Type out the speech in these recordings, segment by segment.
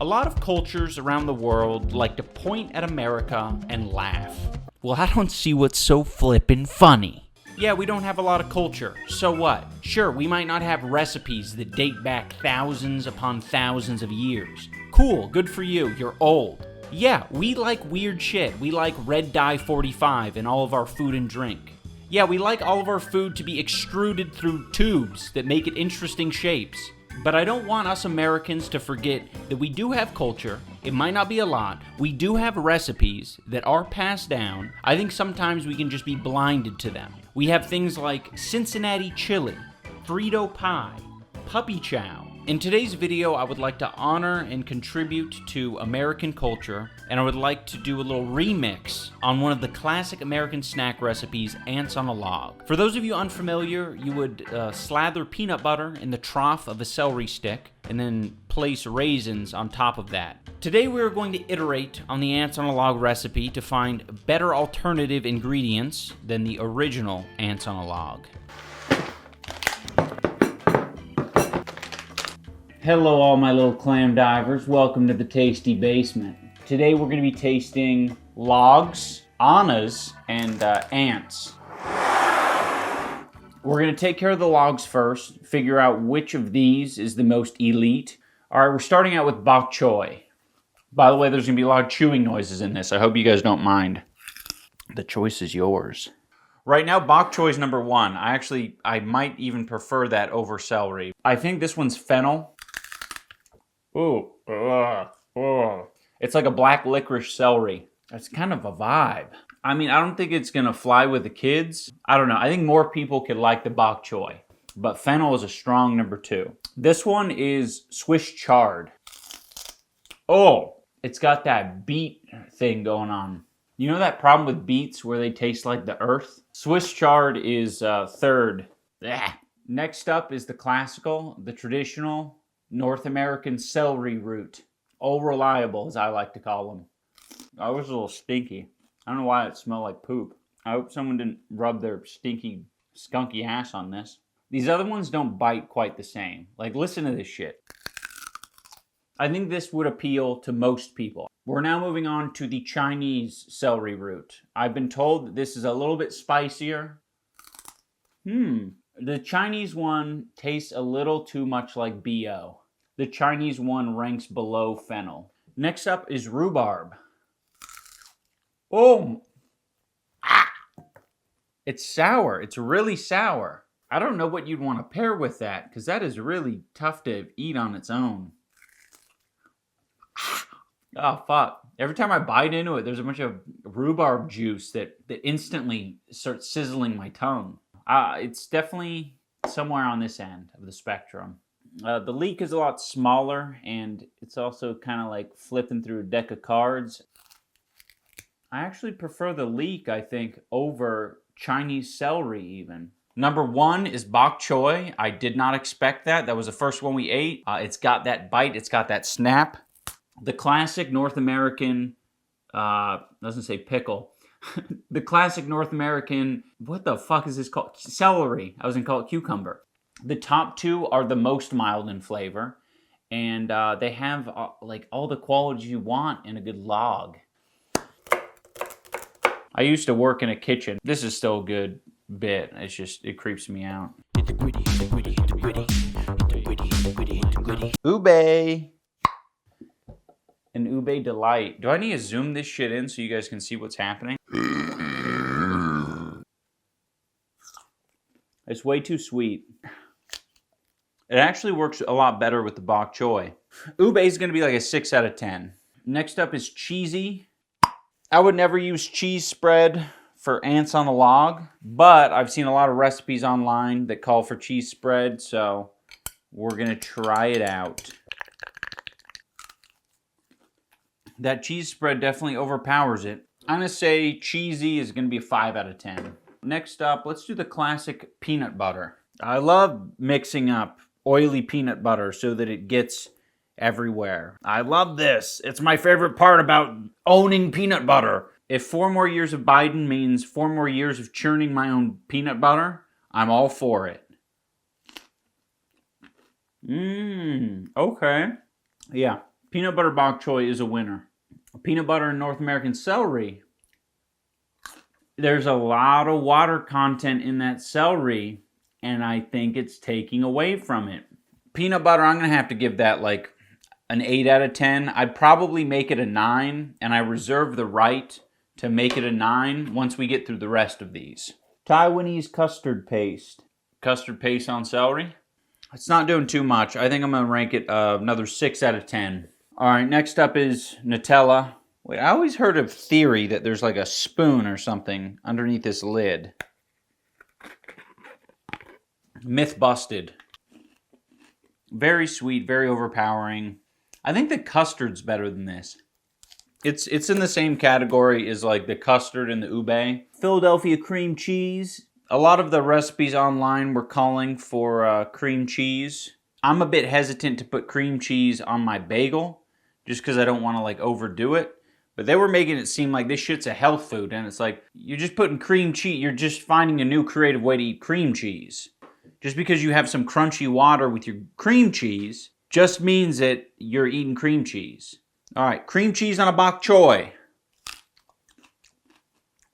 A lot of cultures around the world like to point at America and laugh. Well, I don't see what's so flippin' funny. Yeah, we don't have a lot of culture, so what? Sure, we might not have recipes that date back thousands upon thousands of years. Cool, good for you, you're old. Yeah, we like weird shit. We like red dye 45 in all of our food and drink. Yeah, we like all of our food to be extruded through tubes that make it interesting shapes. But I don't want us Americans to forget that we do have culture. It might not be a lot. We do have recipes that are passed down. I think sometimes we can just be blinded to them. We have things like Cincinnati chili, Frito pie, puppy chow. In today's video, I would like to honor and contribute to American culture, and I would like to do a little remix on one of the classic American snack recipes, ants on a log. For those of you unfamiliar, you would slather peanut butter in the trough of a celery stick, and then place raisins on top of that. Today we are going to iterate on the ants on a log recipe to find better alternative ingredients than the original ants on a log. Hello all my little clam divers, welcome to the Tasty Basement. Today we're going to be tasting logs, annas, and ants. We're going to take care of the logs first, figure out which of these is the most elite. Alright, we're starting out with bok choy. By the way, there's going to be a lot of chewing noises in this, I hope you guys don't mind. The choice is yours. Right now, bok choy is number one. I might even prefer that over celery. I think this one's fennel. Ooh, it's like a black licorice celery. That's kind of a vibe. I mean, I don't think it's gonna fly with the kids. I don't know, I think more people could like the bok choy, but fennel is a strong number two. This one is Swiss chard. Oh, it's got that beet thing going on. You know that problem with beets where they taste like the earth? Swiss chard is third. Ugh. Next up is the classical, the traditional, North American celery root. All reliable, as I like to call them. I was a little stinky. I don't know why it smelled like poop. I hope someone didn't rub their stinky, skunky ass on this. These other ones don't bite quite the same. Like, listen to this shit. I think this would appeal to most people. We're now moving on to the Chinese celery root. I've been told that this is a little bit spicier. The Chinese one tastes a little too much like BO. The Chinese one ranks below fennel. Next up is rhubarb. Oh! Ah! It's sour. It's really sour. I don't know what you'd want to pair with that, because that is really tough to eat on its own. Oh, fuck. Every time I bite into it, there's a bunch of rhubarb juice that instantly starts sizzling my tongue. It's definitely somewhere on this end of the spectrum. The leek is a lot smaller, and it's also kind of like flipping through a deck of cards. I actually prefer the leek, I think, over Chinese celery even. Number one is bok choy. I did not expect that. That was the first one we ate. It's got that bite. It's got that snap. The classic North American, doesn't say pickle. The classic North American, what the fuck is this called? Celery. I was going to call it cucumber. The top two are the most mild in flavor, and they have like all the qualities you want in a good log. I used to work in a kitchen. This is still a good bit. It's just, it creeps me out. Ube! An ube delight. Do I need to zoom this shit in so you guys can see what's happening? It's way too sweet. It actually works a lot better with the bok choy. Ube is going to be like a 6 out of 10. Next up is cheesy. I would never use cheese spread for ants on a log, but I've seen a lot of recipes online that call for cheese spread, so we're going to try it out. That cheese spread definitely overpowers it. I'm going to say cheesy is going to be a 5 out of 10. Next up, let's do the classic peanut butter. I love mixing up oily peanut butter so that it gets everywhere. I love this. It's my favorite part about owning peanut butter. If 4 more years of Biden means 4 more years of churning my own peanut butter, I'm all for it. Okay. Yeah, Peanut butter bok choy is a winner. Peanut butter and North American celery. There's a lot of water content in that celery, and I think it's taking away from it. Peanut butter, I'm going to have to give that like an 8 out of 10. I'd probably make it a 9, and I reserve the right to make it a 9 once we get through the rest of these. Taiwanese custard paste. Custard paste on celery. It's not doing too much. I think I'm going to rank it another 6 out of 10. All right, next up is Nutella. Wait, I always heard of theory that there's like a spoon or something underneath this lid. Myth busted. Very sweet, very overpowering. I think the custard's better than this. It's in the same category as like the custard and the ube. Philadelphia cream cheese. A lot of the recipes online were calling for cream cheese. I'm a bit hesitant to put cream cheese on my bagel just because I don't want to like overdo it. But they were making it seem like this shit's a health food, and it's like, you're just putting cream cheese, you're just finding a new creative way to eat cream cheese. Just because you have some crunchy water with your cream cheese just means that you're eating cream cheese. All right, cream cheese on a bok choy.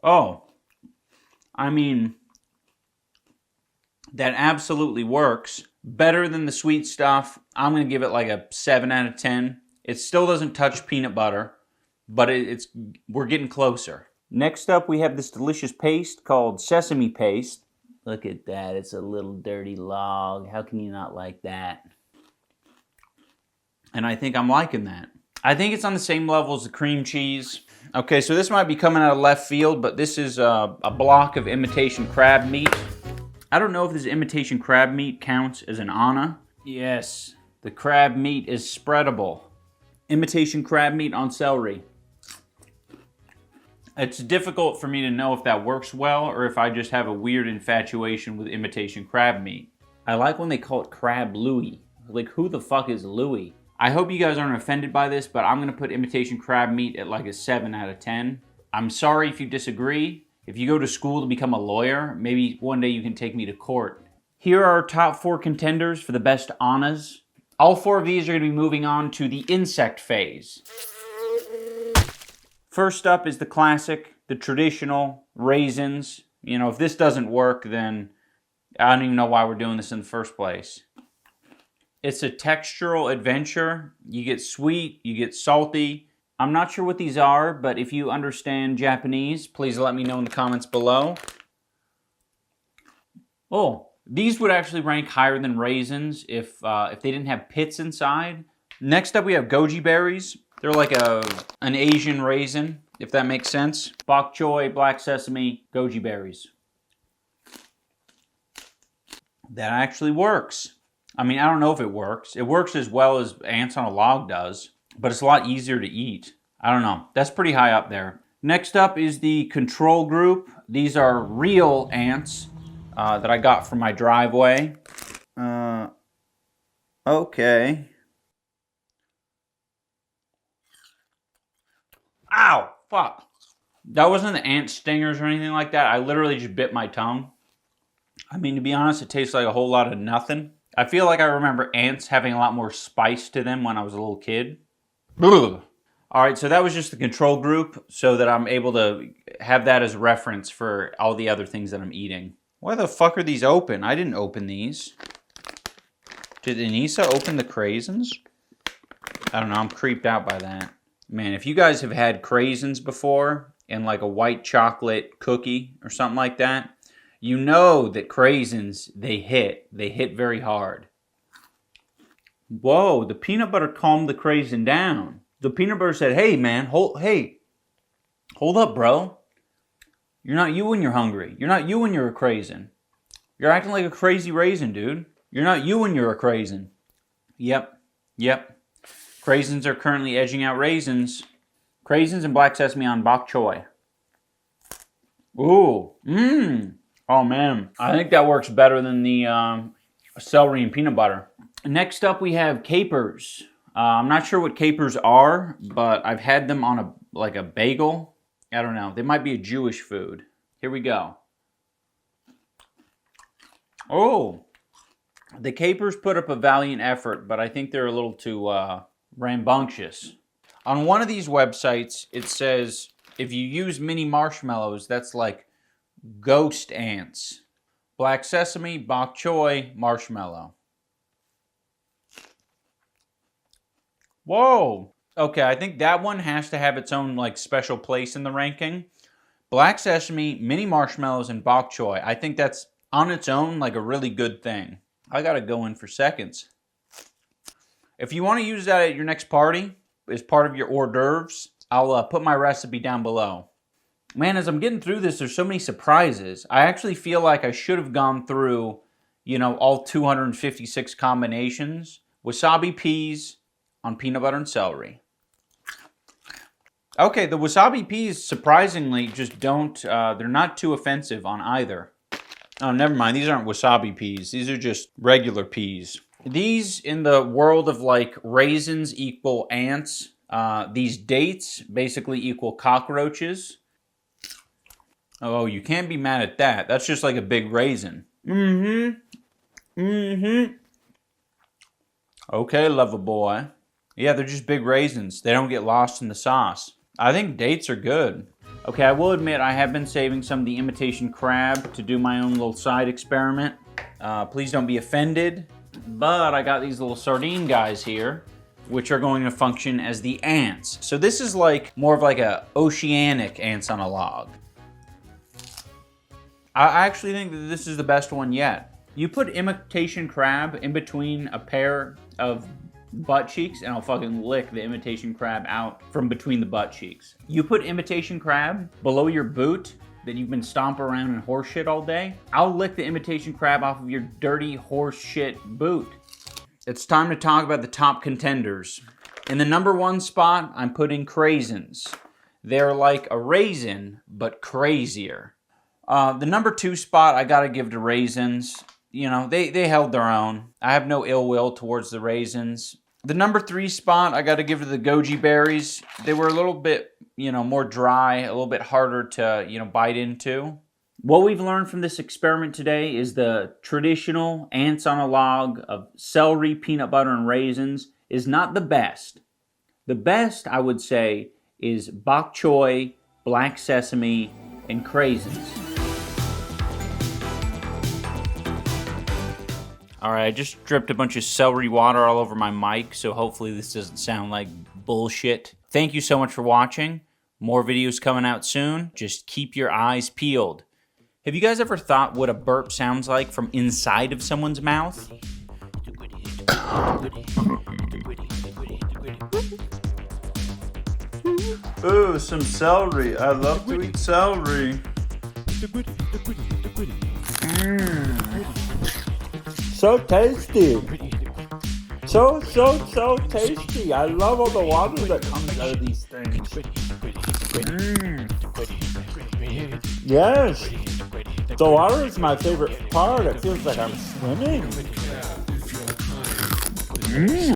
Oh, I mean, that absolutely works. Better than the sweet stuff. I'm going to give it like a 7 out of 10. It still doesn't touch peanut butter, but we're getting closer. Next up, we have this delicious paste called sesame paste. Look at that. It's a little dirty log. How can you not like that? And I think I'm liking that. I think it's on the same level as the cream cheese. Okay, so this might be coming out of left field, but this is a block of imitation crab meat. I don't know if this imitation crab meat counts as an Anna. Yes, the crab meat is spreadable. Imitation crab meat on celery. It's difficult for me to know if that works well or if I just have a weird infatuation with imitation crab meat. I like when they call it crab Louis. Like, who the fuck is Louis? I hope you guys aren't offended by this, but I'm going to put imitation crab meat at like a 7 out of 10. I'm sorry if you disagree. If you go to school to become a lawyer, maybe one day you can take me to court. Here are our top 4 contenders for the best Annas. All 4 of these are going to be moving on to the insect phase. First up is the classic, the traditional raisins. You know, if this doesn't work, then I don't even know why we're doing this in the first place. It's a textural adventure. You get sweet, you get salty. I'm not sure what these are, but if you understand Japanese, please let me know in the comments below. Oh, these would actually rank higher than raisins if they didn't have pits inside. Next up, we have goji berries. They're like an Asian raisin, if that makes sense. Bok choy, black sesame, goji berries. That actually works. I mean, I don't know if it works. It works as well as ants on a log does, but it's a lot easier to eat. I don't know. That's pretty high up there. Next up is the control group. These are real ants that I got from my driveway. Okay. Ow! Fuck. That wasn't the ant stingers or anything like that. I literally just bit my tongue. I mean, to be honest, it tastes like a whole lot of nothing. I feel like I remember ants having a lot more spice to them when I was a little kid. Ugh. Alright, so that was just the control group so that I'm able to have that as reference for all the other things that I'm eating. Why the fuck are these open? I didn't open these. Did Anissa open the craisins? I don't know, I'm creeped out by that. Man, if you guys have had craisins before and like a white chocolate cookie or something like that, you know that craisins, they hit very hard. Whoa, the peanut butter calmed the craisin down. The peanut butter said, hey man, hold up bro. You're not you when you're hungry. You're not you when you're a craisin. You're acting like a crazy raisin, dude. You're not you when you're a craisin. Yep. Craisins are currently edging out raisins. Craisins and black sesame on bok choy. Ooh, oh man. I think that works better than the celery and peanut butter. Next up we have capers. I'm not sure what capers are, but I've had them on a bagel. I don't know. They might be a Jewish food. Here we go. Oh, the capers put up a valiant effort, but I think they're a little too Rambunctious. On one of these websites, it says if you use mini marshmallows, that's like ghost ants. Black sesame, bok choy, marshmallow. Whoa. Okay, I think that one has to have its own like special place in the ranking. Black sesame, mini marshmallows, and bok choy. I think that's on its own like a really good thing. I gotta go in for seconds. If you want to use that at your next party as part of your hors d'oeuvres, I'll put my recipe down below. Man, as I'm getting through this, there's so many surprises. I actually feel like I should have gone through, all 256 combinations. Wasabi peas on peanut butter and celery. Okay, the wasabi peas surprisingly just don't, they're not too offensive on either. Oh, never mind. These aren't wasabi peas. These are just regular peas. These, in the world of like raisins, equal ants. These dates basically equal cockroaches. Oh, you can't be mad at that. That's just like a big raisin. Okay, lover boy. Yeah, they're just big raisins. They don't get lost in the sauce. I think dates are good. Okay, I will admit I have been saving some of the imitation crab to do my own little side experiment. Please don't be offended. But I got these little sardine guys here, which are going to function as the ants. So this is like more of like a oceanic ants on a log. I actually think that this is the best one yet. You put imitation crab in between a pair of butt cheeks and I'll fucking lick the imitation crab out from between the butt cheeks. You put imitation crab below your boot that you've been stomping around in horse shit all day, I'll lick the imitation crab off of your dirty horse shit boot. It's time to talk about the top contenders. In the number 1 spot, I'm putting craisins. They're like a raisin, but crazier. The number 2 spot, I gotta give to raisins. They held their own. I have no ill will towards the raisins. The number 3 spot, I gotta give to the goji berries. They were a little bit, more dry, a little bit harder to, bite into. What we've learned from this experiment today is the traditional ants on a log of celery, peanut butter, and raisins is not the best. The best, I would say, is bok choy, black sesame, and craisins. Alright, I just dripped a bunch of celery water all over my mic, so hopefully this doesn't sound like bullshit. Thank you so much for watching. More videos coming out soon. Just keep your eyes peeled. Have you guys ever thought what a burp sounds like from inside of someone's mouth? Ooh, some celery. I love to eat celery. So tasty. So tasty. I love all the water that comes out of these things. Yes. The water is my favorite part. It feels like I'm swimming.